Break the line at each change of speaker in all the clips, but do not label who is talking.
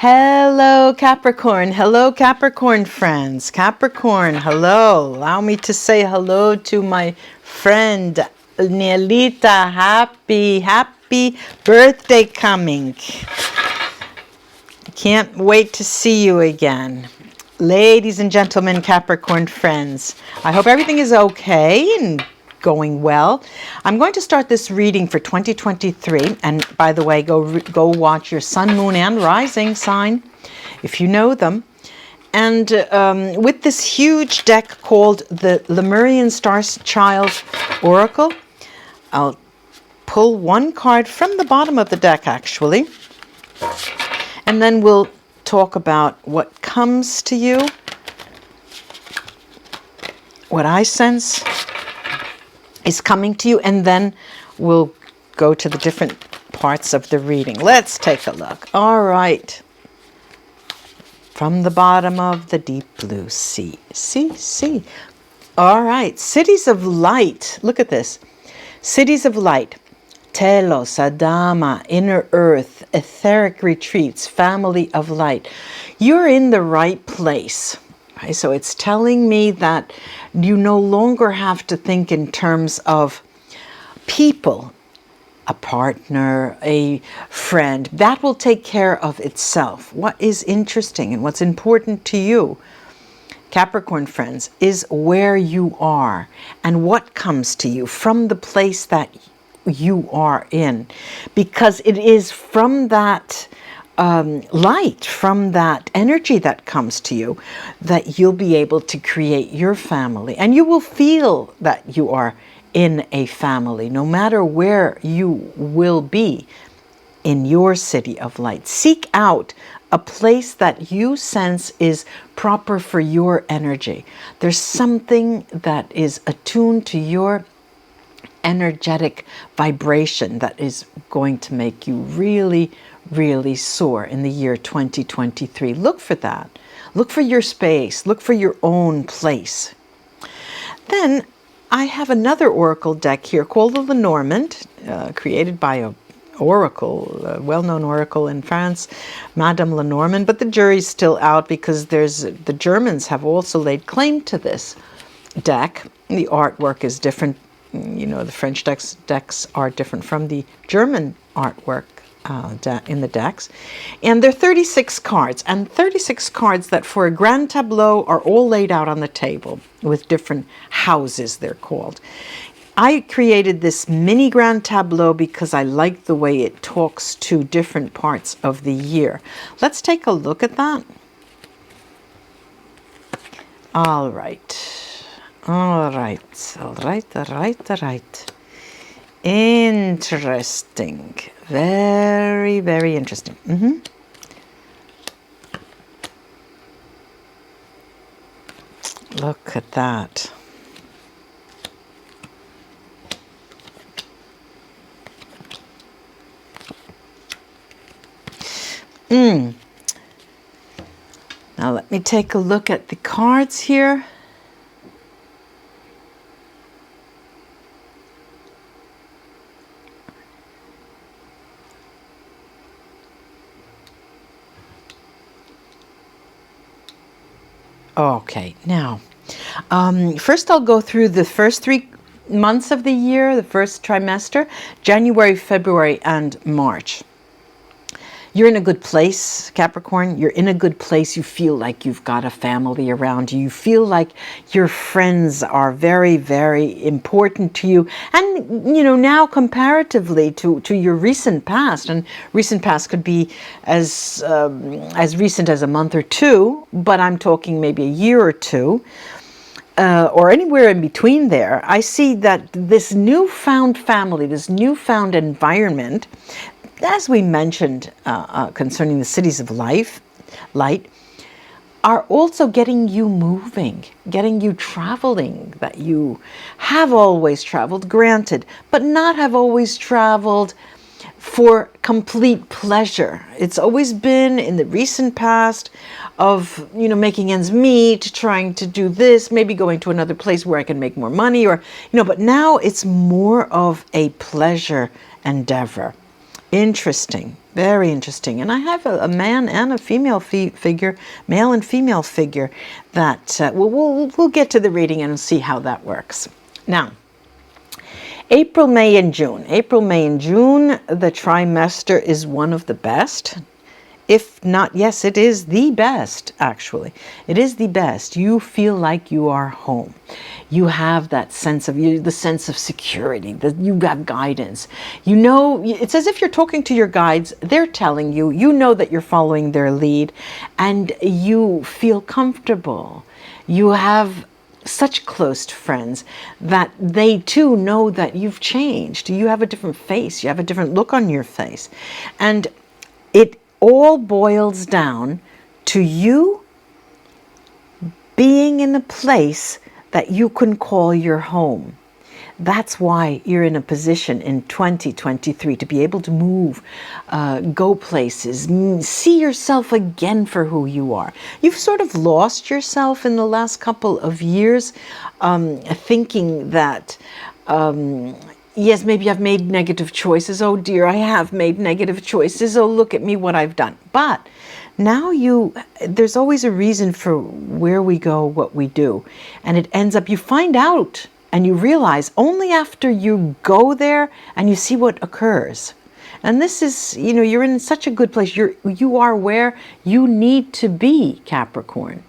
Hello, Capricorn. Hello, Capricorn friends. Capricorn, hello. Allow me to say hello to my friend, Nielita. Happy birthday coming. Can't wait to see you again. Ladies and gentlemen, Capricorn friends, I hope everything is okay and going well. I'm going to start this reading for 2023, and by the way, go watch your sun, moon, and rising sign if you know them. And with this huge deck called the Lemurian Star Child Oracle, I'll pull one card from the bottom of the deck actually, and then we'll talk about what comes to you, what I sense is coming to you, and then we'll go to the different parts of the reading. Let's take a look. All right. From the bottom of the deep blue sea. See. All right. Cities of light. Look at this. Cities of light. Telos, Adama, inner earth, etheric retreats, family of light. You're in the right place. Right? So it's telling me that you no longer have to think in terms of people, a partner, a friend. That will take care of itself. What is interesting and what's important to you, Capricorn friends, is where you are and what comes to you from the place that you are in, because it is from that light, from that energy that comes to you, that you'll be able to create your family, and you will feel that you are in a family, no matter where you will be in your city of light. Seek out a place that you sense is proper for your energy. There's something that is attuned to your energetic vibration that is going to make you really soar in the year 2023. Look for that. Look for your space. Look for your own place. Then I have another oracle deck here called the Lenormand, created by a well-known oracle in France, Madame Lenormand, but the jury's still out because the Germans have also laid claim to this deck. The artwork is different. You know, the French decks are different from the German artwork in the decks. And there are 36 cards, and 36 cards that for a grand tableau are all laid out on the table with different houses, they're called. I created this mini grand tableau because I like the way it talks to different parts of the year. Let's take a look at that. All right. Interesting. Very interesting. Look at that. Now let me take a look at the cards here. Okay, now, first I'll go through the first 3 months of the year, the first trimester, January, February, and March. You're in a good place, Capricorn. You're in a good place. You feel like you've got a family around you. You feel like your friends are very important to you. And, you know, now comparatively to your recent past, and recent past could be as recent as a month or two, but I'm talking maybe a year or two, or anywhere in between there, I see that this newfound family, this newfound environment, as we mentioned concerning the cities of light, are also getting you moving, getting you traveling, that you have always traveled, granted, but not have always traveled for complete pleasure. It's always been in the recent past of, you know, making ends meet, trying to do this, maybe going to another place where I can make more money, or, you know, but now it's more of a pleasure endeavor. Interesting, very interesting. And I have a man and a female figure, male and female figure, that we'll get to the reading and see how that works. Now, April, May, and June. April, May, and June, the trimester is one of the best. If not, yes, it is the best, actually. It is the best. You feel like you are home. You have that sense of the sense of security, that you have guidance. You know, it's as if you're talking to your guides. They're telling you, you know that you're following their lead, and you feel comfortable. You have such close friends that they too know that you've changed. You have a different face. You have a different look on your face. And it all boils down to you being in a place that you can call your home. That's why you're in a position in 2023 to be able to move, go places, see yourself again for who you are. You've sort of lost yourself in the last couple of years, thinking that yes, maybe I've made negative choices. Oh dear, I have made negative choices. Oh, look at me, what I've done. But now there's always a reason for where we go, what we do. And it ends up, you find out and you realize only after you go there and you see what occurs. And this is, you know, you're in such a good place. You are where you need to be, Capricorn.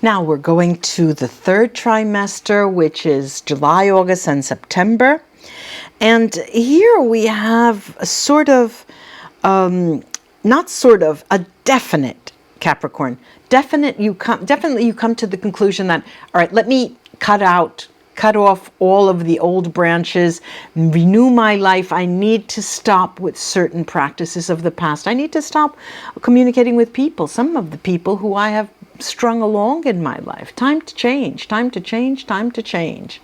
Now we're going to the third trimester, which is July, August, and September. And here we have a sort of, not sort of, a definite Capricorn. Definitely you come to the conclusion that, all right, let me cut off all of the old branches, renew my life. I need to stop with certain practices of the past. I need to stop communicating with people, some of the people who I have strung along in my life. Time to change, time to change, time to change.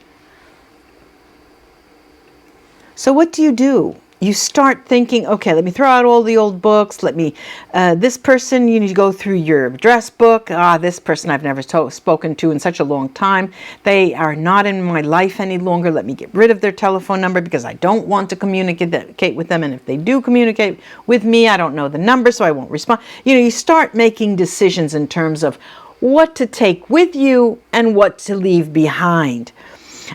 So what do? You start thinking, okay, let me throw out all the old books. Let me, this person, you need to go through your address book. This person I've never spoken to in such a long time. They are not in my life any longer. Let me get rid of their telephone number because I don't want to communicate with them. And if they do communicate with me, I don't know the number, so I won't respond. You know, you start making decisions in terms of what to take with you and what to leave behind.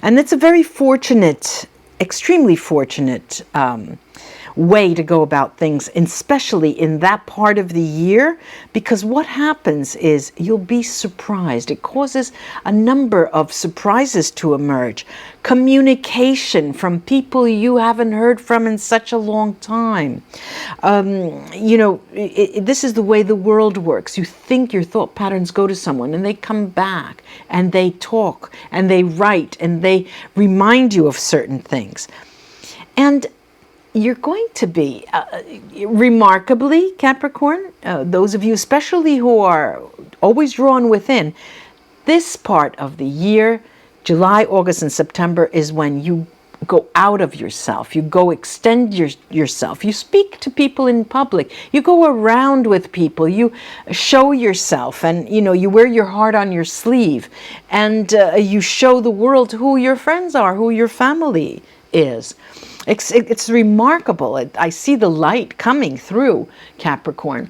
And it's a very fortunate, extremely fortunate way to go about things, especially in that part of the year, because what happens is you'll be surprised. It causes a number of surprises to emerge. Communication from people you haven't heard from in such a long time. You know, this is the way the world works. You think your thought patterns go to someone and they come back and they talk and they write and they remind you of certain things. And you're going to be, remarkably, Capricorn, those of you especially who are always drawn within, this part of the year, July, August, and September, is when you go out of yourself. You go extend yourself. You speak to people in public. You go around with people. You show yourself, and you know, you wear your heart on your sleeve, and you show the world who your friends are, who your family is. It's remarkable. I see the light coming through, Capricorn.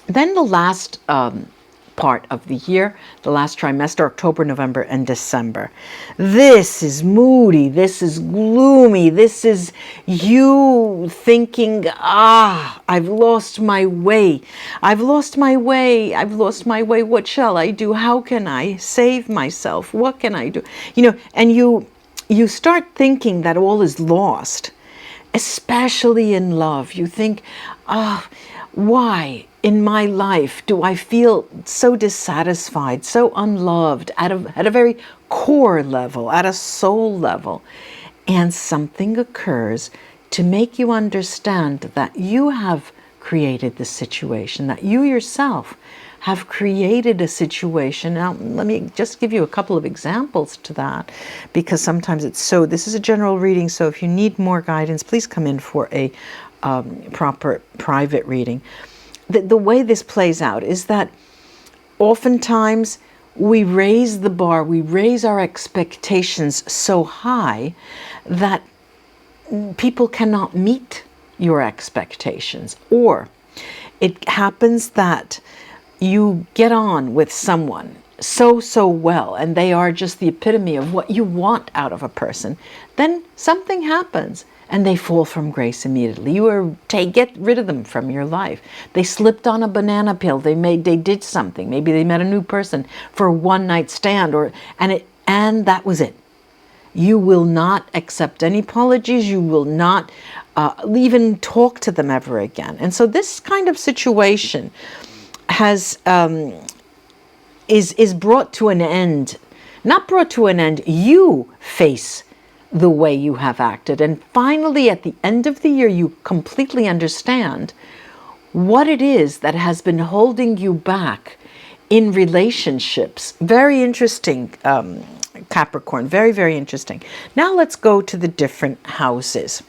Then the last part of the year, the last trimester, October, November, and December. This is moody. This is gloomy. This is you thinking, I've lost my way. I've lost my way. I've lost my way. What shall I do? How can I save myself? What can I do? You know, and you start thinking that all is lost, especially in love. You think, why in my life do I feel so dissatisfied, so unloved at a very core level, at a soul level? And something occurs to make you understand that you have created the situation, that you yourself have created a situation. Now, let me just give you a couple of examples to that, because sometimes this is a general reading, so if you need more guidance, please come in for a proper private reading. The way this plays out is that oftentimes we raise the bar, we raise our expectations so high that people cannot meet your expectations. Or it happens that you get on with someone so well, and they are just the epitome of what you want out of a person. Then something happens and they fall from grace immediately. Get rid of them from your life. They slipped on a banana peel. They did something. Maybe they met a new person for a one-night stand, and that was it. You will not accept any apologies. You will not even talk to them ever again. And so this kind of situation has is brought to an end. Not brought to an end. You face the way you have acted, and finally at the end of the year you completely understand what it is that has been holding you back in relationships. Very interesting, Capricorn. Very, very interesting. Now let's go to the different houses.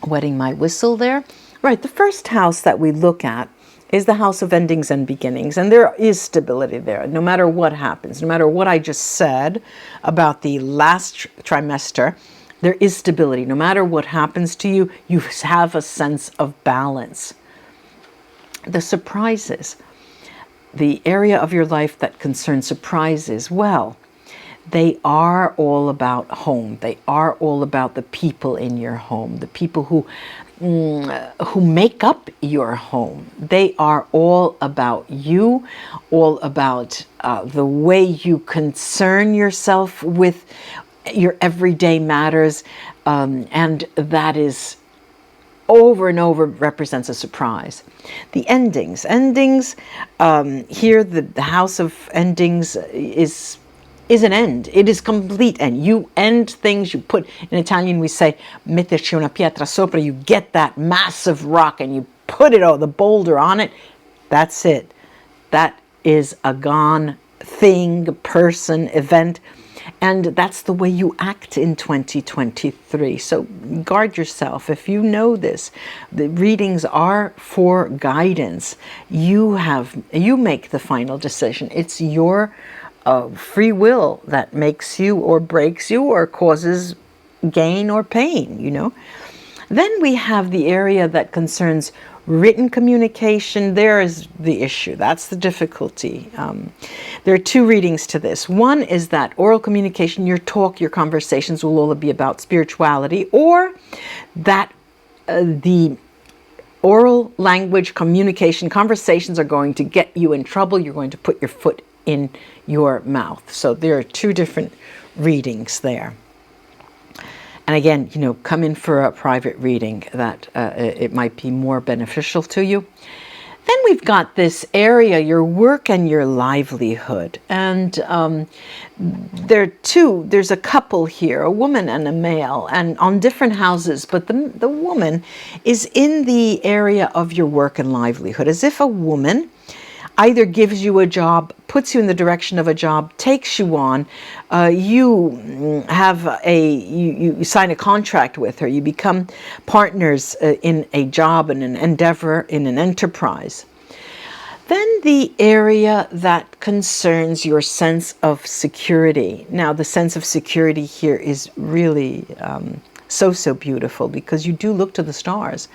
Wetting my whistle there. Right, the first house that we look at is the house of endings and beginnings, and there is stability there. No matter what happens, no matter what I just said about the last trimester, there is stability. No matter what happens to you, you have a sense of balance. The surprises, the area of your life that concerns surprises, well, they are all about home. They are all about the people in your home, the people who make up your home. They are all about you, all about the way you concern yourself with your everyday matters, and that is over and over represents a surprise. The endings. Here the house of endings is an end. It is complete end. You end things. You put, in Italian we say, metterci una pietra sopra. You get that massive rock and you put the boulder on it. That's it. That is a gone thing, person, event. And that's the way you act in 2023. So guard yourself. If you know this, the readings are for guidance. You make the final decision. It's your free will that makes you or breaks you or causes gain or pain, Then we have the area that concerns written communication. There is the issue. That's the difficulty. There are two readings to this. One is that oral communication, your talk, your conversations will all be about spirituality, or that the oral language communication, conversations are going to get you in trouble. You're going to put your foot in your mouth. So there are two different readings there. And again, come in for a private reading that it might be more beneficial to you. Then we've got this area, your work and your livelihood. And there's a couple here, a woman and a male, and on different houses, but the woman is in the area of your work and livelihood, as if a woman either gives you a job, puts you in the direction of a job, takes you on, you sign a contract with her, you become partners in a job, in an endeavor, in an enterprise. Then the area that concerns your sense of security. Now, the sense of security here is really so beautiful, because you do look to the stars.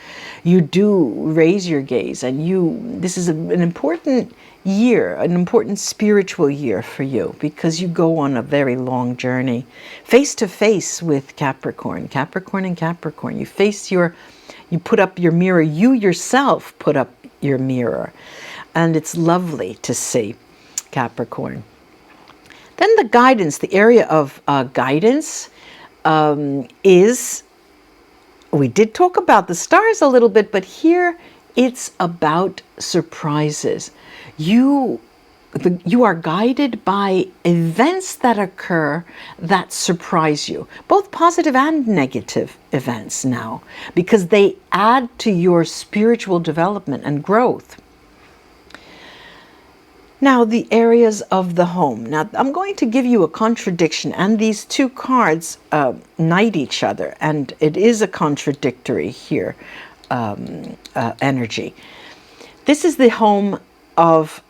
You do raise your gaze, and this is an important year, an important spiritual year for you, because you go on a very long journey face to face with Capricorn and Capricorn. You put up your mirror. You yourself put up your mirror, and it's lovely to see, Capricorn. Then the guidance, the area of guidance, we did talk about the stars a little bit, but here it's about surprises. You are guided by events that occur that surprise you, both positive and negative events now, because they add to your spiritual development and growth. Now, the areas of the home. Now, I'm going to give you a contradiction, and these two cards knight each other, and it is a contradictory here energy. This is the home of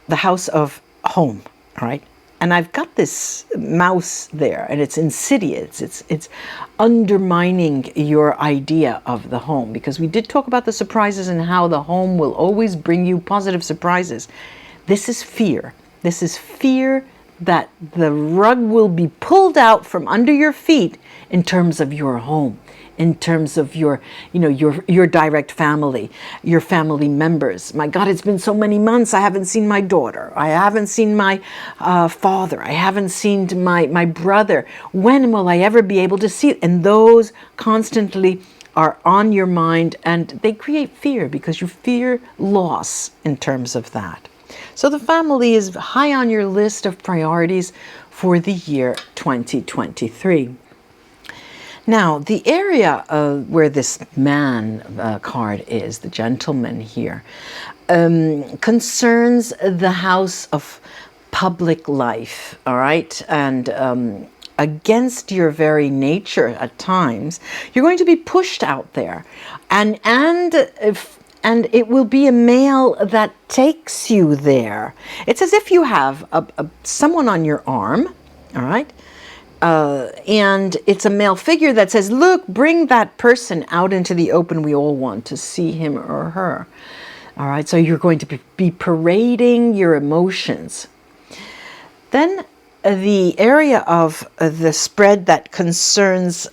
the house of home, all right? And I've got this mouse there, and it's insidious. It's undermining your idea of the home, because we did talk about the surprises and how the home will always bring you positive surprises. This is fear. This is fear that the rug will be pulled out from under your feet in terms of your home, in terms of your, your direct family, your family members. My God, it's been so many months. I haven't seen my daughter. I haven't seen my father. I haven't seen my brother. When will I ever be able to see it? And those constantly are on your mind, and they create fear because you fear loss in terms of that. So the family is high on your list of priorities for the year 2023. Now, the area where this man card is, the gentleman here, concerns the house of public life, all right? And against your very nature at times, you're going to be pushed out there. And it will be a male that takes you there. It's as if you have someone on your arm, all right? And it's a male figure that says, look, bring that person out into the open. We all want to see him or her. All right, so you're going to be parading your emotions. Then the area of the spread that concerns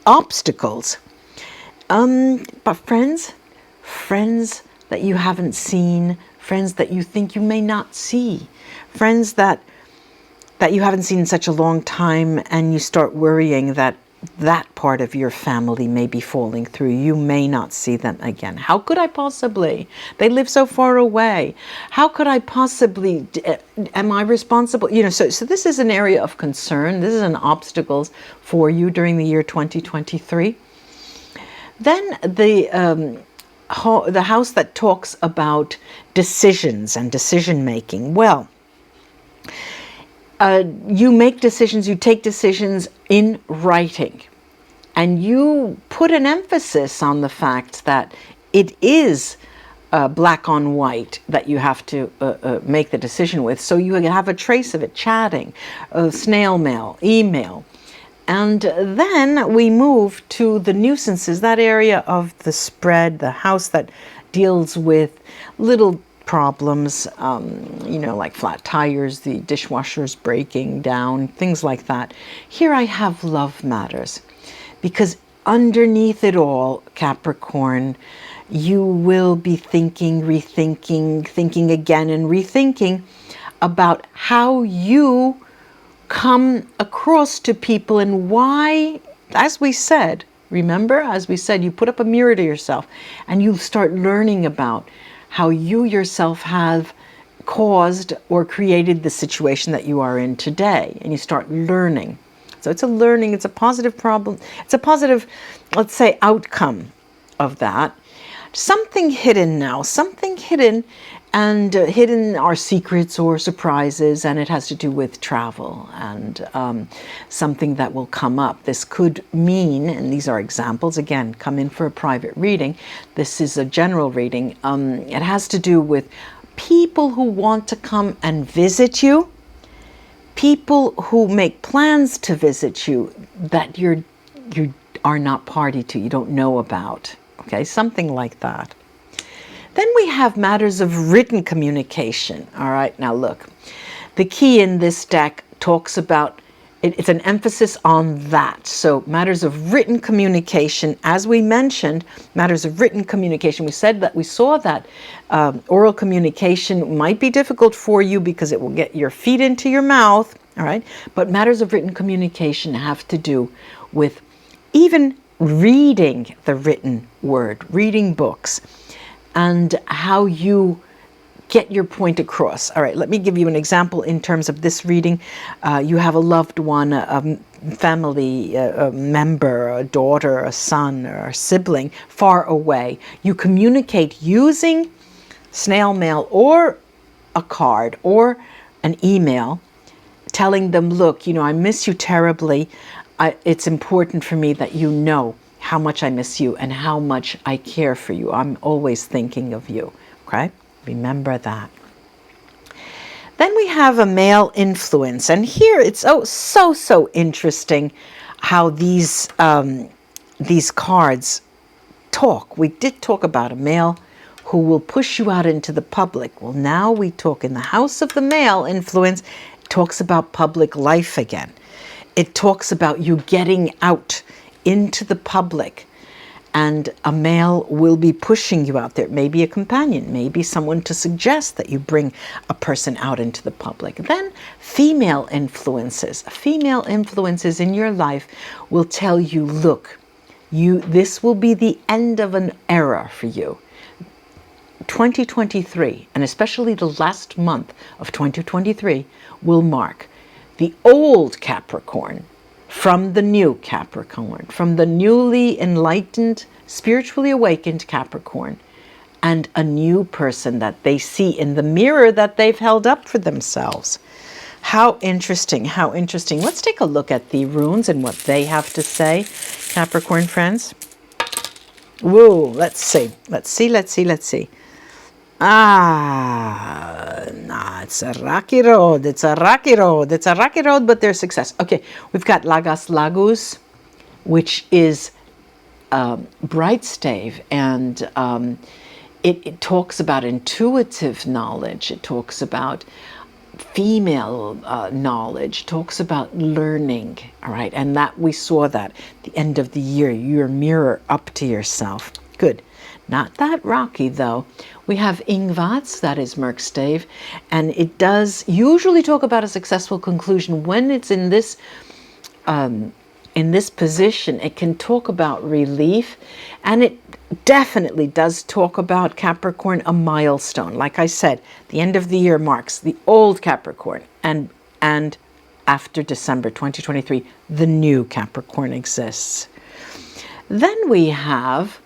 obstacles. But friends that you haven't seen, friends that you think you may not see, friends that you haven't seen in such a long time, and you start worrying that part of your family may be falling through. You may not see them again. How could I possibly? They live so far away. How could I possibly? Am I responsible? So this is an area of concern. This is an obstacle for you during the year 2023. Then the house that talks about decisions and decision making. Well, you make decisions, you take decisions in writing, and you put an emphasis on the fact that it is black on white that you have to make the decision with. So you have a trace of it, chatting, snail mail, email. And then we move to the nuisances, that area of the spread, the house that deals with little problems, like flat tires, the dishwasher's breaking down, things like that. Here I have love matters, because underneath it all, Capricorn, you will be thinking, rethinking, thinking again and rethinking about how you come across to people and why, as we said, you put up a mirror to yourself and you start learning about how you yourself have caused or created the situation that you are in today, and you start learning. So it's a positive problem. It's a positive, let's say, outcome of that. Something hidden now, and hidden are secrets or surprises, and it has to do with travel and something that will come up. This could mean, and these are examples, again, come in for a private reading. This is a general reading. It has to do with people who want to come and visit you, people who make plans to visit you that you are not party to, you don't know about. Okay, something like that. Then we have matters of written communication. All right, now look, the key in this deck talks about, it's an emphasis on that. So matters of written communication, as we mentioned, matters of written communication. We said that we saw that oral communication might be difficult for you because it will get your feet into your mouth. All right, but matters of written communication have to do with even reading the written word, reading books, and how you get your point across. All right, let me give you an example in terms of this reading. You have a loved one, a family a member, a daughter, a son, or a sibling far away. You communicate using snail mail or a card or an email, telling them, look, I miss you terribly. It's important for me that you know how much I miss you and how much I care for you. I'm always thinking of you, okay? Remember that. Then we have a male influence. And here it's so interesting how these cards talk. We did talk about a male who will push you out into the public. Well, now we talk in the house of the male influence. It talks about public life again. It talks about you getting out into the public, and a male will be pushing you out there. Maybe a companion, maybe someone to suggest that you bring a person out into the public. Then female influences. Female influences in your life will tell you, look, this will be the end of an era for you. 2023, and especially the last month of 2023, will mark the old Capricorn from the new Capricorn, from the newly enlightened, spiritually awakened Capricorn, and a new person that they see in the mirror that they've held up for themselves. How interesting, how interesting. Let's take a look at the runes and what they have to say, Capricorn friends. Whoa, let's see. It's a rocky road, but there's success. Okay, we've got Lagas Lagus, which is bright stave, and it talks about intuitive knowledge. It talks about female knowledge, talks about learning, all right? And that we saw that the end of the year, your mirror up to yourself. Good. Not that rocky, though. We have Ingvats, that is Merkstave, and it does usually talk about a successful conclusion. When it's in this position, it can talk about relief, and it definitely does talk about Capricorn, a milestone. Like I said, the end of the year marks the old Capricorn, and after December 2023, the new Capricorn exists. Then we have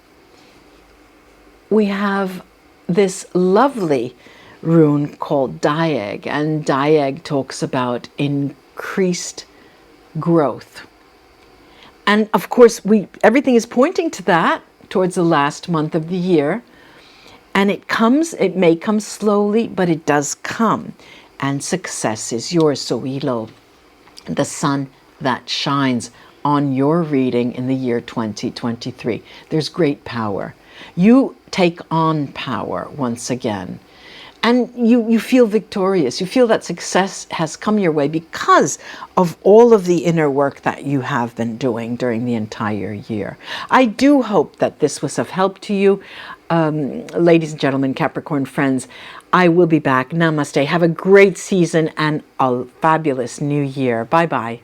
this lovely rune called Diag, and Diag talks about increased growth. And of course, everything is pointing to that towards the last month of the year. And it may come slowly, but it does come. And success is yours. So Ilo, the sun that shines on your reading in the year 2023. There's great power. You take on power once again, and you feel victorious. You feel that success has come your way because of all of the inner work that you have been doing during the entire year. I do hope that this was of help to you. Ladies and gentlemen, Capricorn friends, I will be back. Namaste. Have a great season and a fabulous new year. Bye-bye.